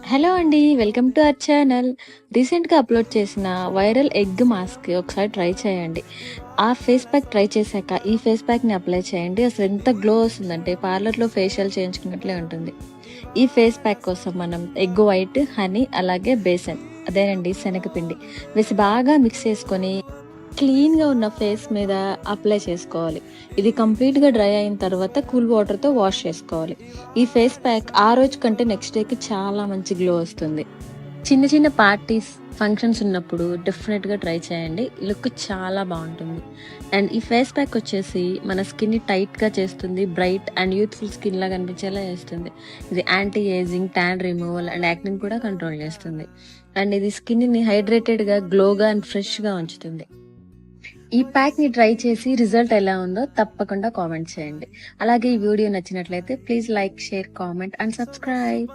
Hello అండి. Welcome to our channel. రీసెంట్‌గా upload చేసిన వైరల్ ఎగ్ మాస్క్ ఒకసారి ట్రై చేయండి. ఆ ఫేస్ ప్యాక్ ట్రై చేశాక ఈ ఫేస్ ప్యాక్‌ని అప్లై చేయండి. అసలు ఎంత గ్లో వస్తుందంటే పార్లర్‌లో ఫేషియల్ చేయించుకున్నట్లే ఉంటుంది. ఈ ఫేస్ ప్యాక్ కోసం మనం ఎగ్ వైట్, హనీ అలాగే బేసన్ అదేనండి శనగపిండి వేసి బాగా మిక్స్ చేసుకొని క్లీన్‌గా ఉన్న ఫేస్ మీద అప్లై చేసుకోవాలి. ఇది కంప్లీట్‌గా డ్రై అయిన తర్వాత కూల్ వాటర్‌తో వాష్ చేసుకోవాలి. ఈ ఫేస్ ప్యాక్ ఆ రోజు కంటే నెక్స్ట్ డేకి చాలా మంచి గ్లో వస్తుంది. చిన్న చిన్న పార్టీస్, ఫంక్షన్స్ ఉన్నప్పుడు డెఫినెట్‌గా ట్రై చేయండి. లుక్ చాలా బావుంటుంది. అండ్ ఈ ఫేస్ ప్యాక్ వచ్చేసి మన స్కిన్‌ని టైట్‌గా చేస్తుంది. బ్రైట్ అండ్ యూత్‌ఫుల్ స్కిన్‌లా కనిపించేలా చేస్తుంది. ఇది anti ageing, tan removal and యాక్నిని కూడా కంట్రోల్ చేస్తుంది. అండ్ ఇది స్కిన్‌ని హైడ్రేటెడ్‌గా, గ్లోగా అండ్ ఫ్రెష్‌గా ఉంచుతుంది. ఈ ప్యాక్‌ని ట్రై చేసి రిజల్ట్ ఎలా ఉందో తప్పకుండా కామెంట్ చేయండి. అలాగే ఈ వీడియో నచ్చినట్లయితే please like, share, comment and subscribe.